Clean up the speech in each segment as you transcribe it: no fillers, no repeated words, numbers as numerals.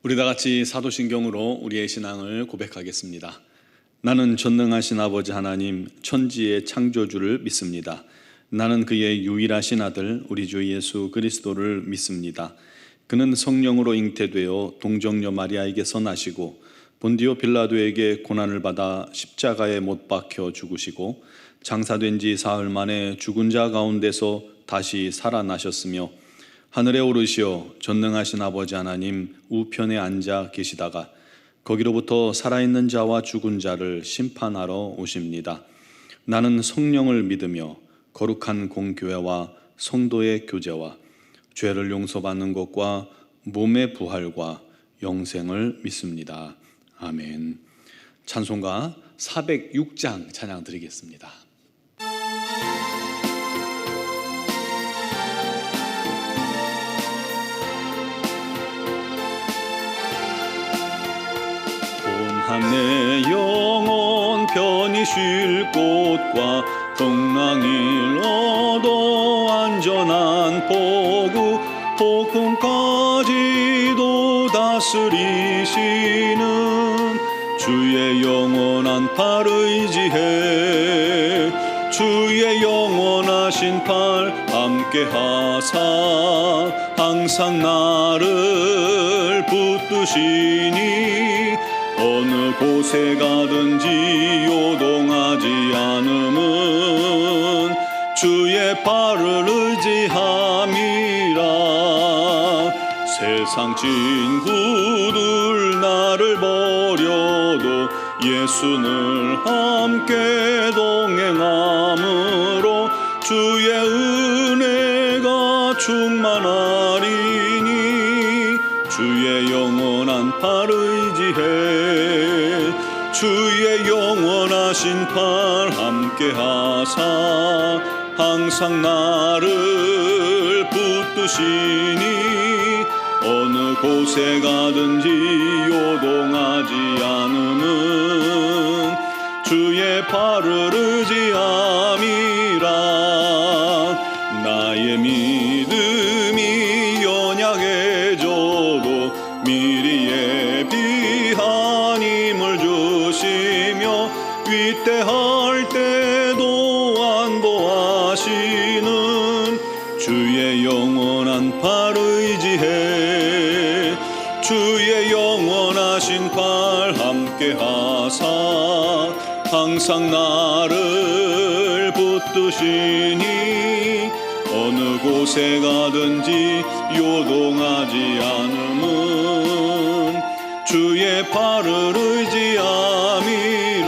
우리 다 같이 사도신경으로 우리의 신앙을 고백하겠습니다. 나는 전능하신 아버지 하나님 천지의 창조주를 믿습니다. 나는 그의 유일하신 아들 우리 주 예수 그리스도를 믿습니다. 그는 성령으로 잉태되어 동정녀 마리아에게서 나시고 본디오 빌라도에게 고난을 받아 십자가에 못 박혀 죽으시고 장사된 지 사흘 만에 죽은 자 가운데서 다시 살아나셨으며 하늘에 오르시어 전능하신 아버지 하나님 우편에 앉아 계시다가 거기로부터 살아있는 자와 죽은 자를 심판하러 오십니다. 나는 성령을 믿으며 거룩한 공교회와 성도의 교제와 죄를 용서받는 것과 몸의 부활과 영생을 믿습니다. 아멘. 찬송가 406장 찬양 드리겠습니다. 내 영혼 편히 쉴 곳과 동랑일 얻어 안전한 포구 복음까지도 다스리시는 주의 영원한 팔 의지해 주의 영원하신 팔 함께 하사 항상 나를 붙드시니 어느 곳에 가든지 요동하지 않음은 주의 팔을 의지함이라. 세상 친구들 나를 버려도 예수는 함께 동행함으로 주의 은혜가 충만하리니 주의 영원한 팔 의지해 주의 영원하신 팔 함께 하사 항상 나를 붙드시니 어느 곳에 가든지 요동하지 않음은 주의 팔을 의지함이라. 나의 믿음이 연약해져도 미리 예비한 힘을 주시며 위태할 때도 안보하시는 주의 영원한 팔 의지해 주의 영원하신 팔 함께 하사 항상 나를 붙드시니 어느 곳에 가든지 요동하지 않음은 주의 팔을 의지함이라.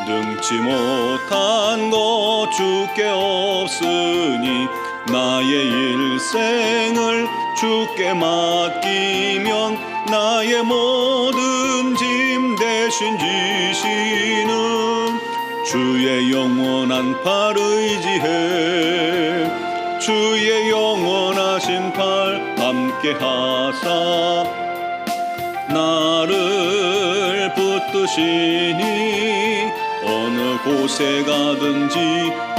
능치 못한 것 주께 없으니 나의 일생을 주께 맡기면 나의 모든 짐 대신 지시는 주의 영원한 팔 의지해 주의 영원하신 팔 함께 하사 나를 붙드시니 어느 곳에 가든지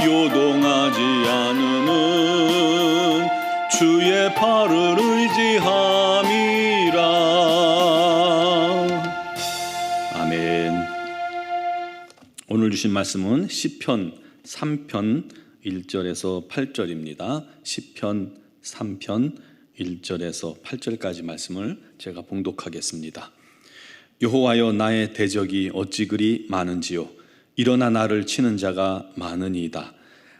요동하지 않음은 주의 팔을 의지함이라. 아멘. 오늘 주신 말씀은 시편 3편 1절에서 8절입니다. 시편 3편 1절에서 8절까지 말씀을 제가 봉독하겠습니다. 여호와여 나의 대적이 어찌 그리 많은지요 일어나 나를 치는 자가 많으니이다.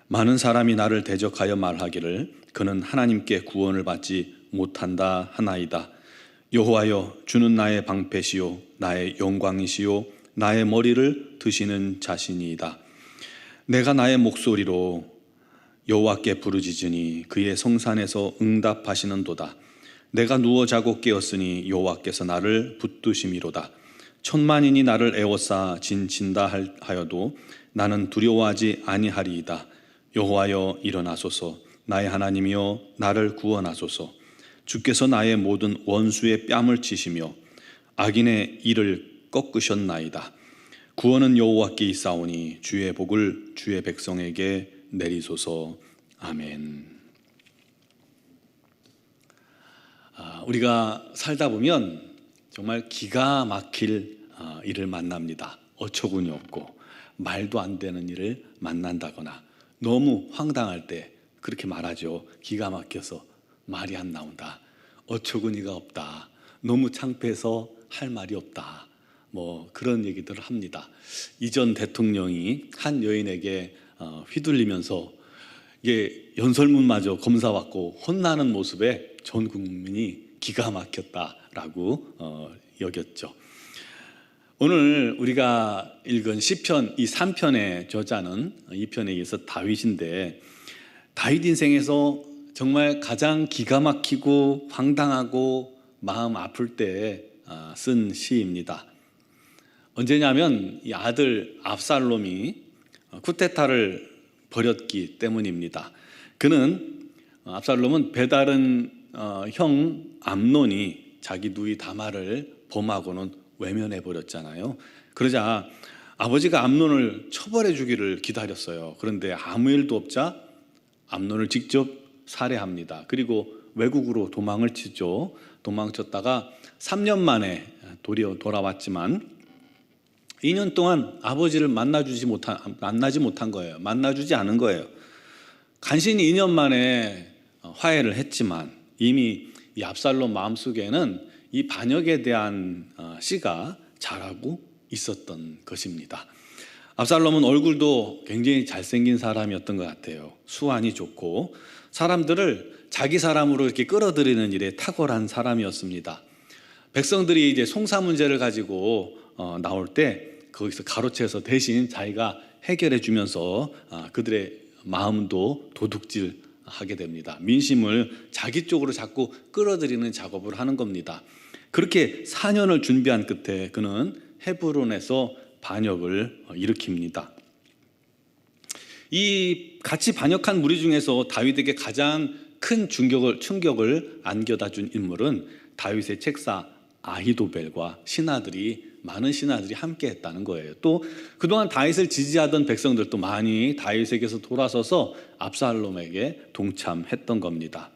많은 사람이 나를 대적하여 말하기를 그는 하나님께 구원을 받지 못한다 하나이다. 여호와여 주는 나의 방패시요 나의 영광이시요 나의 머리를 드시는 자신이이다. 내가 나의 목소리로 여호와께 부르짖으니 그의 성산에서 응답하시는도다. 내가 누워 자고 깨었으니 여호와께서 나를 붙드심이로다. 천만인이 나를 에워싸 진친다 하여도 나는 두려워하지 아니하리이다. 여호와여 일어나소서. 나의 하나님이여 나를 구원하소서. 주께서 나의 모든 원수의 뺨을 치시며 악인의 이를 꺾으셨나이다. 구원은 여호와께 있사오니 주의 복을 주의 백성에게 내리소서. 아멘. 우리가 살다 보면 정말 기가 막힐 일을 만납니다. 어처구니 없고 말도 안 되는 일을 만난다거나 너무 황당할 때 그렇게 말하죠. 기가 막혀서 말이 안 나온다. 어처구니가 없다. 너무 창피해서 할 말이 없다. 뭐 그런 얘기들을 합니다. 이전 대통령이 한 여인에게 휘둘리면서 이게 연설문마저 검사 받고 혼나는 모습에 전 국민이 기가 막혔다라고 여겼죠. 오늘 우리가 읽은 시편 이 3편의 저자는 이 편에 의해서 다윗인데, 다윗 인생에서 정말 가장 기가 막히고 황당하고 마음 아플 때 쓴 시입니다. 언제냐면 이 아들 압살롬이 쿠데타를 벌였기 때문입니다. 압살롬은 배다른 형 암논이 자기 누이 다말을 범하고는 외면해 버렸잖아요. 그러자 아버지가 암논을 처벌해 주기를 기다렸어요. 그런데 아무 일도 없자 암논을 직접 살해합니다. 그리고 외국으로 도망을 치죠. 도망쳤다가 3년 만에 돌아왔지만 2년 동안 아버지를 만나지 못한 거예요. 만나주지 않은 거예요. 간신히 2년 만에 화해를 했지만 이미 이 압살롬 마음속에는 이 반역에 대한 씨가 자라고 있었던 것입니다. 압살롬은 얼굴도 굉장히 잘생긴 사람이었던 것 같아요. 수완이 좋고 사람들을 자기 사람으로 이렇게 끌어들이는 일에 탁월한 사람이었습니다. 백성들이 이제 송사 문제를 가지고 나올 때 거기서 가로채서 대신 자기가 해결해 주면서 그들의 마음도 도둑질하게 됩니다. 민심을 자기 쪽으로 자꾸 끌어들이는 작업을 하는 겁니다. 그렇게 4년을 준비한 끝에 그는 헤브론에서 반역을 일으킵니다. 이 같이 반역한 무리 중에서 다윗에게 가장 큰 충격을 안겨다 준 인물은 다윗의 책사 아히도벨과 많은 신하들이 함께 했다는 거예요. 또 그동안 다윗을 지지하던 백성들도 많이 다윗에게서 돌아서서 압살롬에게 동참했던 겁니다.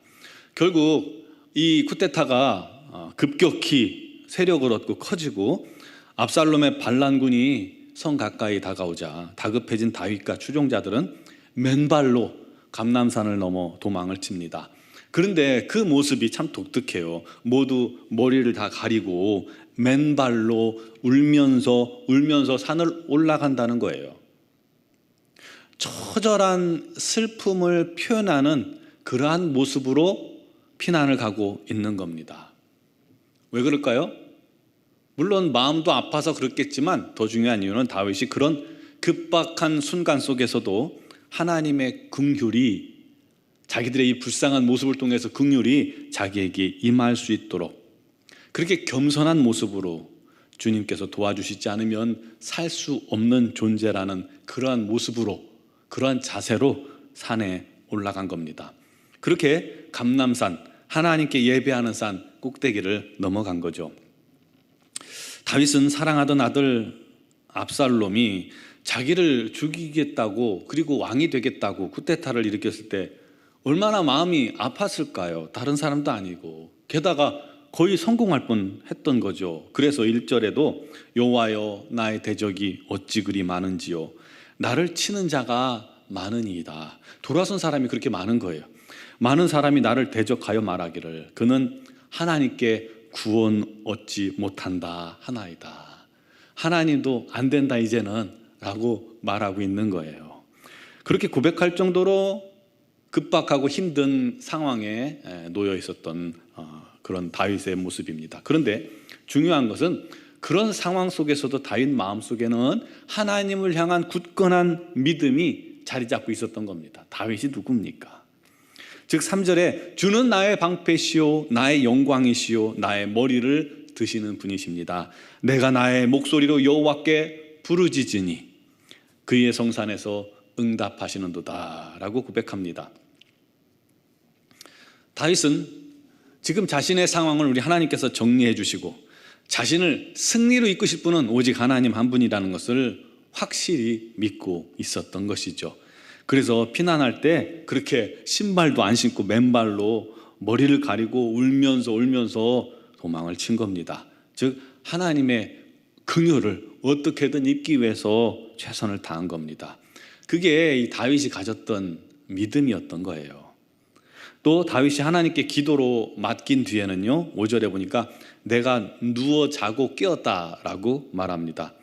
결국 이 쿠데타가 급격히 세력을 얻고 커지고 압살롬의 반란군이 성 가까이 다가오자 다급해진 다윗과 추종자들은 맨발로 감람산을 넘어 도망을 칩니다. 그런데 그 모습이 참 독특해요. 모두 머리를 다 가리고 맨발로 울면서 산을 올라간다는 거예요. 처절한 슬픔을 표현하는 그러한 모습으로 피난을 가고 있는 겁니다. 왜 그럴까요? 물론 마음도 아파서 그렇겠지만 더 중요한 이유는 다윗이 그런 급박한 순간 속에서도 하나님의 긍휼이, 자기들의 이 불쌍한 모습을 통해서 긍휼이 자기에게 임할 수 있도록 그렇게 겸손한 모습으로 주님께서 도와주시지 않으면 살 수 없는 존재라는 그러한 모습으로, 그러한 자세로 산에 올라간 겁니다. 그렇게 감람산, 하나님께 예배하는 산 꼭대기를 넘어간 거죠. 다윗은 사랑하던 아들 압살롬이 자기를 죽이겠다고, 그리고 왕이 되겠다고 쿠데타를 일으켰을 때 얼마나 마음이 아팠을까요? 다른 사람도 아니고, 게다가 거의 성공할 뻔했던 거죠. 그래서 1절에도 여호와여 나의 대적이 어찌 그리 많은지요, 나를 치는 자가 많으니이다. 돌아선 사람이 그렇게 많은 거예요. 많은 사람이 나를 대적하여 말하기를 그는 하나님께 구원 얻지 못한다 하나이다. 하나님도 안 된다 이제는 라고 말하고 있는 거예요. 그렇게 고백할 정도로 급박하고 힘든 상황에 놓여 있었던 그런 다윗의 모습입니다. 그런데 중요한 것은 그런 상황 속에서도 다윗 마음속에는 하나님을 향한 굳건한 믿음이 자리 잡고 있었던 겁니다. 다윗이 누굽니까? 즉 3절에 주는 나의 방패시오 나의 영광이시오 나의 머리를 드시는 분이십니다. 내가 나의 목소리로 여호와께 부르짖으니 그의 성산에서 응답하시는도다 라고 고백합니다. 다윗은 지금 자신의 상황을 우리 하나님께서 정리해 주시고 자신을 승리로 이끄실 분은 오직 하나님 한 분이라는 것을 확실히 믿고 있었던 것이죠. 그래서 피난할 때 그렇게 신발도 안 신고 맨발로 머리를 가리고 울면서 도망을 친 겁니다. 즉 하나님의 긍휼을 어떻게든 입기 위해서 최선을 다한 겁니다. 그게 이 다윗이 가졌던 믿음이었던 거예요. 또 다윗이 하나님께 기도로 맡긴 뒤에는요, 5절에 보니까 내가 누워 자고 깨었다라고 말합니다.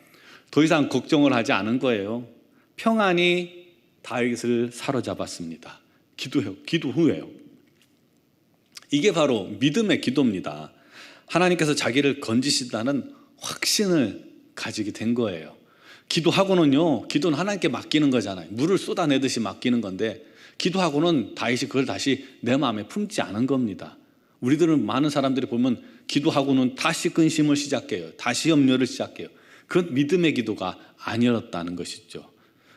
더 이상 걱정을 하지 않은 거예요. 평안히 다윗을 사로잡았습니다. 기도 후에요. 이게 바로 믿음의 기도입니다. 하나님께서 자기를 건지신다는 확신을 가지게 된 거예요. 기도하고는요, 기도는 하나님께 맡기는 거잖아요. 물을 쏟아내듯이 맡기는 건데, 기도하고는 다윗이 그걸 다시 내 마음에 품지 않은 겁니다. 우리들은 많은 사람들이 보면 기도하고는 다시 근심을 시작해요. 다시 염려를 시작해요. 그건 믿음의 기도가 아니었다는 것이죠.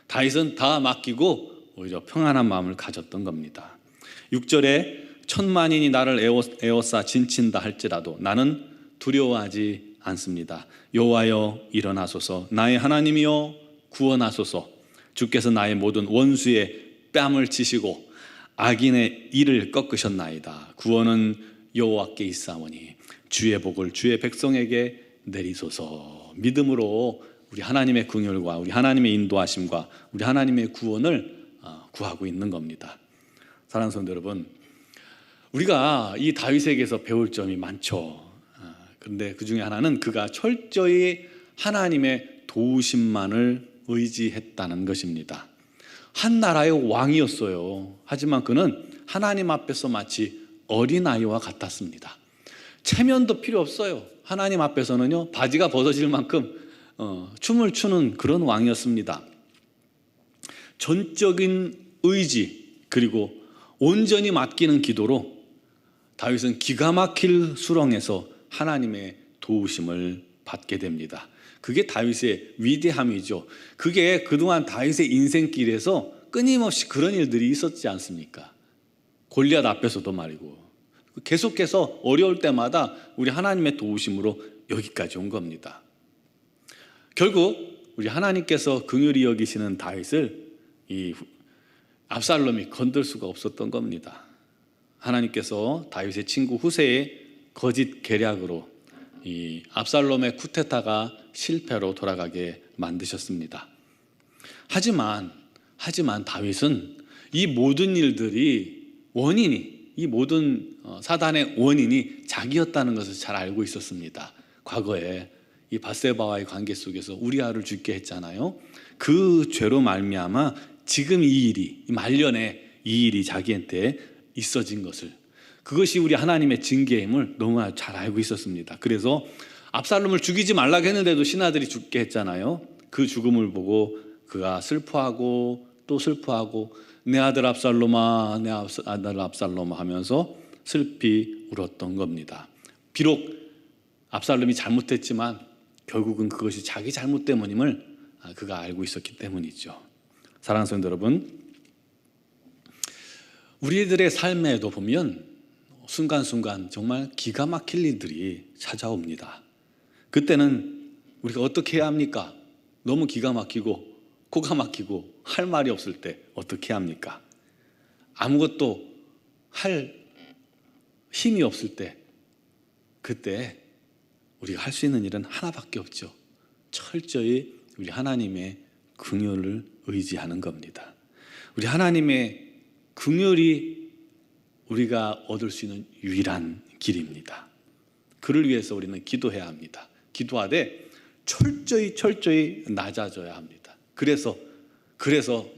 다윗은 다 맡기고 오히려 평안한 마음을 가졌던 겁니다. 6절에 천만인이 나를 에워싸 진친다 할지라도 나는 두려워하지 않습니다. 여호와여 일어나소서, 나의 하나님이여 구원하소서. 주께서 나의 모든 원수의 뺨을 치시고 악인의 이를 꺾으셨나이다. 구원은 여호와께 있사오니 주의 복을 주의 백성에게 내리소서. 믿음으로 우리 하나님의 긍휼과 우리 하나님의 인도하심과 우리 하나님의 구원을 구하고 있는 겁니다. 사랑하는 성도 여러분, 우리가 이 다윗에게서 배울 점이 많죠. 그런데 그 중에 하나는 그가 철저히 하나님의 도우심만을 의지했다는 것입니다. 한 나라의 왕이었어요. 하지만 그는 하나님 앞에서 마치 어린아이와 같았습니다. 체면도 필요 없어요. 하나님 앞에서는요, 바지가 벗어질 만큼 춤을 추는 그런 왕이었습니다. 전적인 의지 그리고 온전히 맡기는 기도로 다윗은 기가 막힐 수렁에서 하나님의 도우심을 받게 됩니다. 그게 다윗의 위대함이죠. 그게 그동안 다윗의 인생길에서 끊임없이 그런 일들이 있었지 않습니까? 골리앗 앞에서도 말이고 계속해서 어려울 때마다 우리 하나님의 도우심으로 여기까지 온 겁니다. 결국 우리 하나님께서 긍휼히 여기시는 다윗을 이 압살롬이 건들 수가 없었던 겁니다. 하나님께서 다윗의 친구 후세의 거짓 계략으로 이 압살롬의 쿠데타가 실패로 돌아가게 만드셨습니다. 하지만 다윗은 이 모든 일들이 이 모든 사단의 원인이 자기였다는 것을 잘 알고 있었습니다. 과거에 이 밧세바와의 관계 속에서 우리아를 죽게 했잖아요. 그 죄로 말미암아 지금 이 말년에 이 일이 자기한테 있어진 것을, 그것이 우리 하나님의 징계임을 너무 잘 알고 있었습니다. 그래서 압살롬을 죽이지 말라고 했는데도 신하들이 죽게 했잖아요. 그 죽음을 보고 그가 슬퍼하고 또 슬퍼하고 내 아들 압살롬아, 내 아들 압살롬아 하면서 슬피 울었던 겁니다. 비록 압살롬이 잘못했지만 결국은 그것이 자기 잘못 때문임을 그가 알고 있었기 때문이죠. 사랑하는 성도 여러분, 우리들의 삶에도 보면 순간순간 정말 기가 막힐 일들이 찾아옵니다. 그때는 우리가 어떻게 해야 합니까? 너무 기가 막히고 코가 막히고 할 말이 없을 때 어떻게 합니까? 아무것도 할 힘이 없을 때, 그때 우리가 할 수 있는 일은 하나밖에 없죠. 철저히 우리 하나님의 긍휼을 의지하는 겁니다. 우리 하나님의 긍휼이 우리가 얻을 수 있는 유일한 길입니다. 그를 위해서 우리는 기도해야 합니다. 기도하되 철저히 낮아져야 합니다. 그래서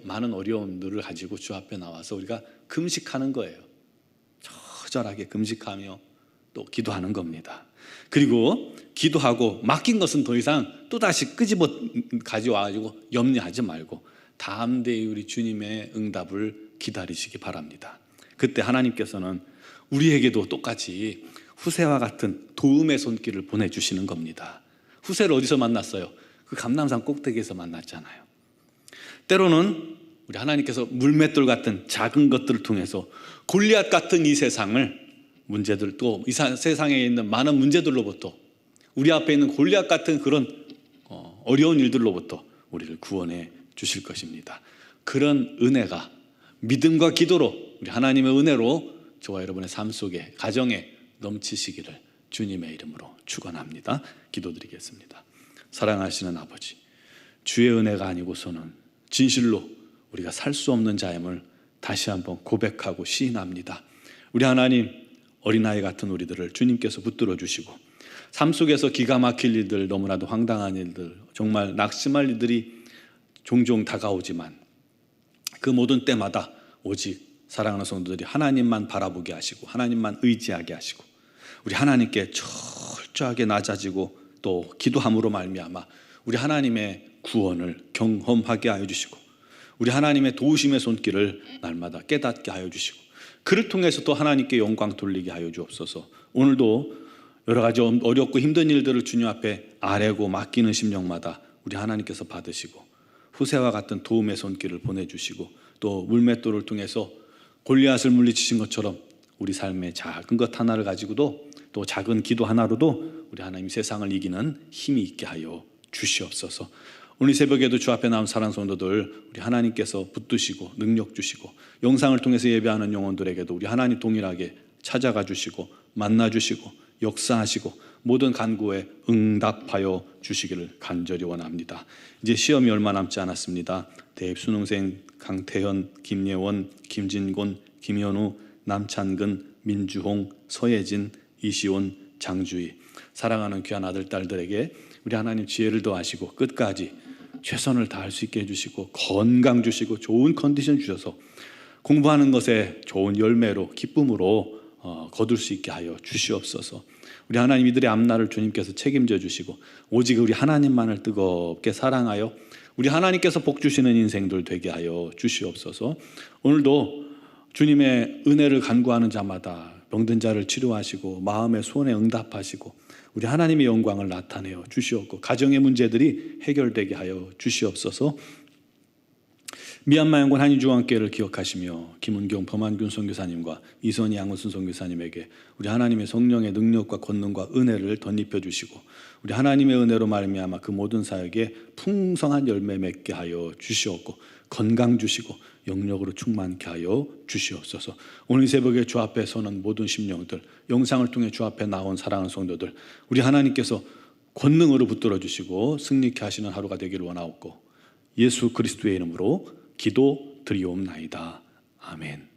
많은 어려움들을 가지고 주 앞에 나와서 우리가 금식하는 거예요. 처절하게 금식하며 또 기도하는 겁니다. 그리고 기도하고 맡긴 것은 더 이상 또다시 끄집어 가져와가지고 염려하지 말고 담대히 우리 주님의 응답을 기다리시기 바랍니다. 그때 하나님께서는 우리에게도 똑같이 후세와 같은 도움의 손길을 보내주시는 겁니다. 후세를 어디서 만났어요? 그 감람산 꼭대기에서 만났잖아요. 때로는 우리 하나님께서 물맷돌 같은 작은 것들을 통해서 골리앗 같은 이 세상을 문제들, 또 이 세상에 있는 많은 문제들로부터, 우리 앞에 있는 골리앗 같은 그런 어려운 일들로부터 우리를 구원해 주실 것입니다. 그런 은혜가 믿음과 기도로, 우리 하나님의 은혜로 저와 여러분의 삶 속에, 가정에 넘치시기를 주님의 이름으로 축원합니다. 기도드리겠습니다. 사랑하시는 아버지, 주의 은혜가 아니고서는 진실로 우리가 살 수 없는 자임을 다시 한번 고백하고 시인합니다. 우리 하나님, 어린아이 같은 우리들을 주님께서 붙들어 주시고 삶 속에서 기가 막힐 일들, 너무나도 황당한 일들, 정말 낙심할 일들이 종종 다가오지만 그 모든 때마다 오직 사랑하는 성도들이 하나님만 바라보게 하시고 하나님만 의지하게 하시고 우리 하나님께 철저하게 낮아지고 또 기도함으로 말미암아 우리 하나님의 구원을 경험하게 하여 주시고 우리 하나님의 도우심의 손길을 날마다 깨닫게 하여 주시고 그를 통해서 또 하나님께 영광 돌리게 하여 주옵소서. 오늘도 여러 가지 어렵고 힘든 일들을 주님 앞에 아뢰고 맡기는 심령마다 우리 하나님께서 받으시고 후세와 같은 도움의 손길을 보내주시고 또 물맷돌을 통해서 골리앗을 물리치신 것처럼 우리 삶의 작은 것 하나를 가지고도 또 작은 기도 하나로도 우리 하나님 세상을 이기는 힘이 있게 하여 주시옵소서. 오늘 새벽에도 주 앞에 나온 사랑하는 성도들 우리 하나님께서 붙드시고 능력 주시고 영상을 통해서 예배하는 영혼들에게도 우리 하나님 동일하게 찾아가 주시고 만나 주시고 역사하시고 모든 간구에 응답하여 주시기를 간절히 원합니다. 이제 시험이 얼마 남지 않았습니다. 대입 수능생 강태현, 김예원, 김진곤, 김현우, 남찬근, 민주홍, 서예진, 이시온, 장주희 사랑하는 귀한 아들, 딸들에게 우리 하나님 지혜를 더하시고 끝까지 최선을 다할 수 있게 해주시고 건강 주시고 좋은 컨디션 주셔서 공부하는 것에 좋은 열매로 기쁨으로 거둘 수 있게 하여 주시옵소서. 우리 하나님 이들의 앞날을 주님께서 책임져 주시고 오직 우리 하나님만을 뜨겁게 사랑하여 우리 하나님께서 복 주시는 인생들 되게 하여 주시옵소서. 오늘도 주님의 은혜를 간구하는 자마다 병든 자를 치료하시고 마음의 소원에 응답하시고 우리 하나님의 영광을 나타내어 주시옵고 가정의 문제들이 해결되게 하여 주시옵소서. 미얀마 연구원 한인중앙교회를 기억하시며 김은경 범한균 선교사님과 이선희 양은순 선교사님에게 우리 하나님의 성령의 능력과 권능과 은혜를 덧입혀 주시고 우리 하나님의 은혜로 말미암아 그 모든 사역에 풍성한 열매 맺게 하여 주시옵고 건강 주시고 영력으로 충만케 하여 주시옵소서. 오늘 새벽에 주 앞에 서는 모든 심령들, 영상을 통해 주 앞에 나온 사랑하는 성도들 우리 하나님께서 권능으로 붙들어 주시고 승리케 하시는 하루가 되기를 원하옵고 예수 그리스도의 이름으로 기도 드리옵나이다. 아멘.